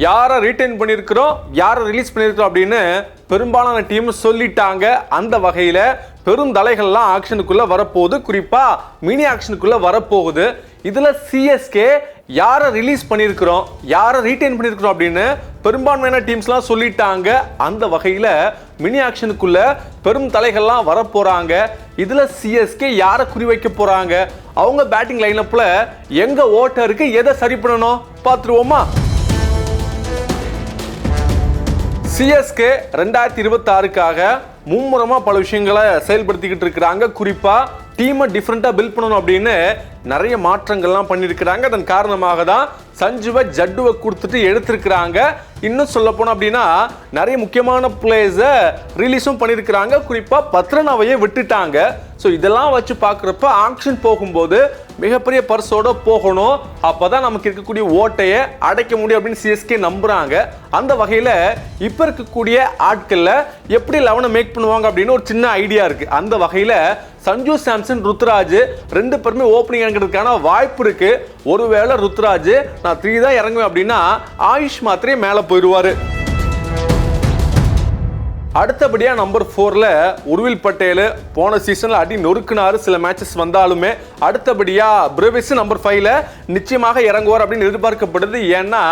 யாரை ரீட்டைன் பண்ணியிருக்கிறோம், யாரை ரிலீஸ் பண்ணியிருக்கிறோம் அப்படின்னு பெரும்பாலான டீம் சொல்லிட்டாங்க. அந்த வகையில் பெரும் தலைகள்லாம் ஆக்ஷனுக்குள்ள வரப்போகுது, குறிப்பா மினி ஆக்ஷனுக்குள்ள வரப்போகுது. இதுல சிஎஸ்கே யாரை ரிலீஸ் பண்ணியிருக்கிறோம், யாரை ரீட்டைன் பண்ணியிருக்கிறோம் அப்படின்னு பெரும்பான்மையான டீம்ஸ்லாம் சொல்லிட்டாங்க. அந்த வகையில் மினி ஆக்ஷனுக்குள்ள பெரும் தலைகள்லாம் வரப்போறாங்க. இதுல சிஎஸ்கே யாரை குறிவைக்க போறாங்க, அவங்க பேட்டிங் லைனப்ல எங்க ஓட்டருக்கு எதை சரி பண்ணணும் பார்த்துருவோமா? சிஎஸ்கே 2026க்காக மும்முரமா பல விஷயங்களை செயல்படுத்திக்கிட்டு இருக்கிறாங்க. குறிப்பா டீமை டிஃப்ரெண்டா பில்ட் பண்ணணும் அப்படின்னு நிறைய மாற்றங்கள்லாம் பண்ணியிருக்கிறாங்க. அதன் காரணமாக தான் சஞ்சுவை ஜட்டுவை கொடுத்துட்டு எடுத்திருக்கிறாங்க. இன்னும் சொல்ல போனோம் அப்படின்னா நிறைய முக்கியமான பிளேயர்ஸை ரிலீஸும் பண்ணியிருக்கிறாங்க. குறிப்பாக பத்ரனாவையே விட்டுட்டாங்க. ஸோ இதெல்லாம் வச்சு பார்க்குறப்ப ஆக்ஷன் போகும்போது மிகப்பெரிய பர்ஸோட போகணும், அப்போதான் நமக்கு இருக்கக்கூடிய ஓட்டையை அடைக்க முடியும் அப்படின்னு சிஎஸ்கே நம்புறாங்க. அந்த வகையில் இப்போ இருக்கக்கூடிய ஆட்களில் எப்படி 11 மேக் பண்ணுவாங்க அப்படின்னு ஒரு சின்ன ஐடியா இருக்கு. அந்த வகையில் சஞ்சு சாம்சன், ருத்ராஜ் ரெண்டு பேருமே ஓப்பனிங் இறங்குறதுக்கான வாய்ப்பு இருக்கு. ஒருவேளை ருத்ராஜ் நான் 3 தான் இறங்குவேன் அப்படின்னா ஆயுஷ் மாத்திரே மேலே போயிடுவாரு. அடுத்தபடியா நம்பர் 4ல உர்வில் பட்டேல் போன சீசன்ல அடி நொறுக்குனாரு, சில மேட்சஸ் வந்தாலுமே. அடுத்தபடியா பிரேவிஸ் நம்பர் 5ல நிச்சயமாக இறங்குவார் அப்படின்னு எதிர்பார்க்கப்படுது. ஏன்னா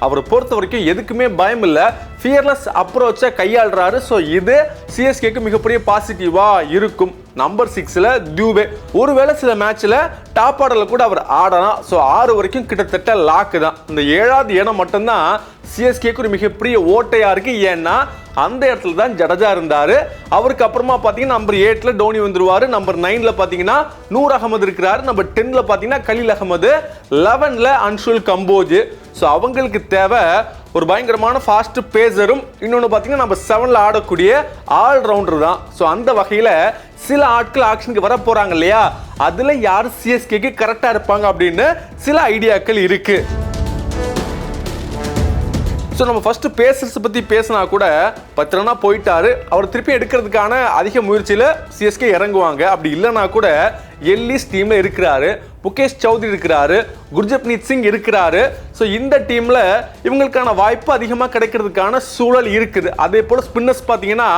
அவரை பொறுத்த வரைக்கும் எதுக்குமே பயம் இல்லை, ஃபியர்லெஸ் அப்ரோச்சை கையாளுறாரு. ஸோ இது சிஎஸ்கேக்கு மிகப்பெரிய பாசிட்டிவா இருக்கும். நம்பர் 6ல டியூபே ஒருவேளை சில மேட்ச்ல டாப் ஆர்டர்ல கூட அவர் ஆடலாம். ஸோ 6 வரைக்கும் கிட்டத்தட்ட லாக்கு தான். இந்த 7வது இடம் மட்டும்தான் சிஎஸ்கேக்கு ஒரு மிகப்பெரிய ஓட்டையா இருக்கு. ஏன்னா அந்த இடத்துல தான் ஜடேஜா இருந்தாரு. அவருக்கு அப்புறமா பாத்தீங்கன்னா நம்பர் 8ல டோனி வந்துருவாரு. நம்பர் 9ல பாத்தீங்கன்னா நூர் அகமது இருக்கிறாரு. நம்பர் 10ல பாத்தீங்கன்னா கலீல் அகமது, 11ல அன்ஷுல் கம்போஜ். ஸோ அவங்களுக்கு தேவை ஒரு பயங்கரமான ஃபாஸ்ட் பேசரும், இன்னொன்று பார்த்தீங்கன்னா நம்ம 7ல ஆடக்கூடிய ஆல்ரவுண்டர் தான். ஸோ அந்த வகையில் சில ஆட்கள் ஆக்ஷனுக்கு வர போறாங்க இல்லையா, அதில் யார் சிஎஸ்கேக்கு கரெக்டாக இருப்பாங்க அப்படின்னு சில ஐடியாக்கள் இருக்கு. ஸோ நம்ம ஃபர்ஸ்ட் பேசர்ஸ் பற்றி பேசினா கூட பத்திரனா போயிட்டாரு, அவர் திருப்பி எடுக்கிறதுக்கான அதிக முயற்சியில் சிஎஸ்கே இறங்குவாங்க. அப்படி இல்லைனா கூட எல்லிஸ் டீமில் இருக்கிறாரு, முகேஷ் சௌத்ரி இருக்கிறாரு, குர்ஜப்னீத் சிங் இருக்கிறாரு. ஸோ இந்த டீமில் இவங்களுக்கான வாய்ப்பு அதிகமாக கிடைக்கிறதுக்கான சூழல் இருக்குது. அதே போல் ஸ்பின்னர்ஸ் பார்த்தீங்கன்னா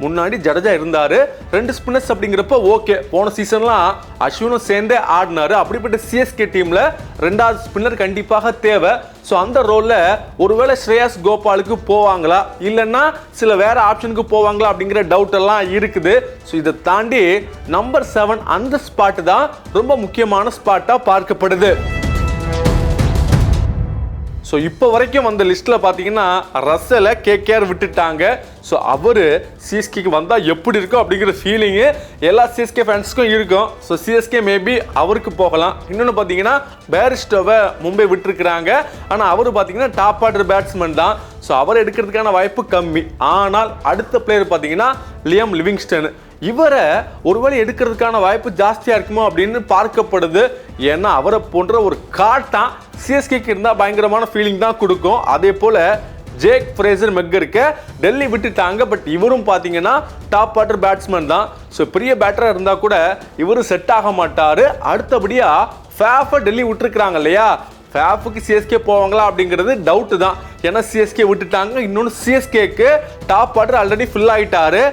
முன்னாடி ஜடேஜா இருந்தாரு, 2 ஸ்பின்னர்ஸ் அப்படிங்கிறப்ப ஓகே. போன சீசன்லாம் அஸ்வினும் சேர்ந்தே ஆடினாரு. அப்படிப்பட்ட சிஎஸ்கே டீமில் 2வது ஸ்பின்னர் கண்டிப்பாக தேவை. ஸோ அந்த ரோலில் ஒருவேளை ஸ்ரேயாஸ் கோபாலுக்கு போவாங்களா, இல்லைன்னா சில வேற ஆப்ஷனுக்கு போவாங்களா அப்படிங்கிற டவுட் எல்லாம் இருக்குது. ஸோ இதை தாண்டி நம்பர் 7 அந்த ஸ்பாட் தான் ரொம்ப முக்கியமான ஸ்பாட்டாக பார்க்கப்படுது. ஸோ இப்போ வரைக்கும் வந்த லிஸ்ட்டில் பார்த்தீங்கன்னா ரசலை கேகேஆர் விட்டுட்டாங்க. ஸோ அவர் சிஎஸ்கேக்கு வந்தால் எப்படி இருக்கும் அப்படிங்கிற ஃபீலிங்கு எல்லா சிஎஸ்கே ஃபேன்ஸுக்கும் இருக்கும். ஸோ சிஎஸ்கே மேபி அவருக்கு போகலாம். இன்னொன்று பார்த்தீங்கன்னா பேரிஸ்டோவை மும்பை விட்டுருக்குறாங்க. ஆனால் அவர் பார்த்தீங்கன்னா டாப் ஆர்டர் பேட்ஸ்மேன் தான். ஸோ அவர் எடுக்கிறதுக்கான வாய்ப்பு கம்மி. ஆனால் அடுத்த பிளேயர் பார்த்தீங்கன்னா லியம் லிவிங்ஸ்டன், இவரை ஒருவேளை எடுக்கிறதுக்கான வாய்ப்பு ஜாஸ்தியாக இருக்குமோ அப்படின்னு பார்க்கப்படுது. ஏன்னா அவரை போன்ற ஒரு காட்டான் சிஎஸ்கேக்கு இருந்தால் பயங்கரமான ஃபீலிங் தான் கொடுக்கும். அதே போல் ஜேக் ஃப்ரேசர் மெக்கருக்கு டெல்லி விட்டுட்டாங்க. பட் இவரும் பார்த்தீங்கன்னா டாப் ஆர்டர் பேட்ஸ்மேன் தான். ஸோ பெரிய பேட்டராக இருந்தால் கூட இவரும் செட் ஆக மாட்டார். அடுத்தபடியாக ஃபேஃபை டெல்லி விட்டுருக்குறாங்க இல்லையா, ஃபேஃபுக்கு சிஎஸ்கே போவாங்களா அப்படிங்கிறது டவுட்டு தான். ஏன்னா சிஎஸ்கே விட்டுட்டாங்க. இன்னொன்று சிஎஸ்கேக்கு டாப் ஆர்டர் ஆல்ரெடி ஃபில் ஆகிட்டாரு.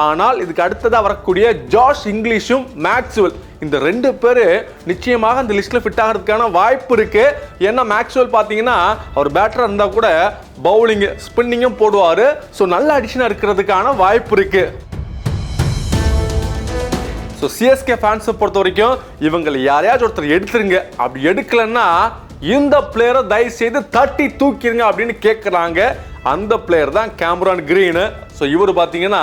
ஆனால் இதுக்கு அடுத்ததாக வரக்கூடிய ஜாஷ் இங்கிலீஷும் மேக்ஸ்வெல், இந்த 2 பேர் நிச்சயமாக அந்த லிஸ்ட்டில் ஃபிட் ஆகிறதுக்கான வாய்ப்பு இருக்கு. ஏன்னா மேக்ஸ்வெல் பார்த்தீங்கன்னா அவர் பேட்டராக இருந்தால் கூட பவுலிங்கு ஸ்பின்னிங்கும் போடுவார். ஸோ நல்ல அடிஷனாக இருக்கிறதுக்கான வாய்ப்பு இருக்கு. ஸோ சிஎஸ்கே ஃபேன்ஸை பொறுத்த வரைக்கும் இவங்களை யாரையாச்சும் ஒருத்தர் எடுத்துருங்க, அப்படி எடுக்கலன்னா இந்த பிளேயரை தயவு செய்து தட்டி தூக்கிடுங்க அப்படின்னு கேட்குறாங்க. அந்த பிளேயர் தான் கேமரான் கிரீனு. ஸோ இவர் பார்த்தீங்கன்னா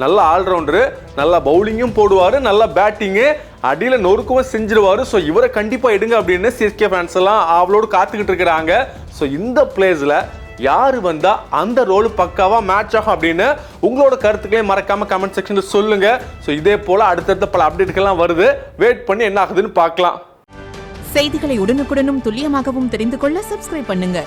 நல்ல ஆல்ரவுண்டரு, நல்லா பவுலிங்கும் போடுவார், நல்லா பேட்டிங்கு, அடியில் நொறுக்கவும் செஞ்சிருவார். ஸோ இவரை கண்டிப்பாக எடுங்க அப்படின்னு சிஎஸ்கே ஃபேன்ஸ் எல்லாம் அவளோடு காத்துக்கிட்டு இருக்கிறாங்க. ஸோ இந்த பிளேஸில் யார் வந்தால் அந்த ரோல் பக்காவாக மேட்ச் ஆகும் அப்படின்னு உங்களோட கருத்துக்களையும் மறக்காமல் கமெண்ட் செக்ஷனில் சொல்லுங்கள். ஸோ இதே போல் அடுத்தடுத்த பல அப்டேட்டுகள்லாம் வருது, வெயிட் பண்ணி என்ன ஆகுதுன்னு பார்க்கலாம். செய்திகளை உடனுக்குடனும் துல்லியமாகவும் தெரிந்து கொள்ள சப்ஸ்கிரைப் பண்ணுங்க.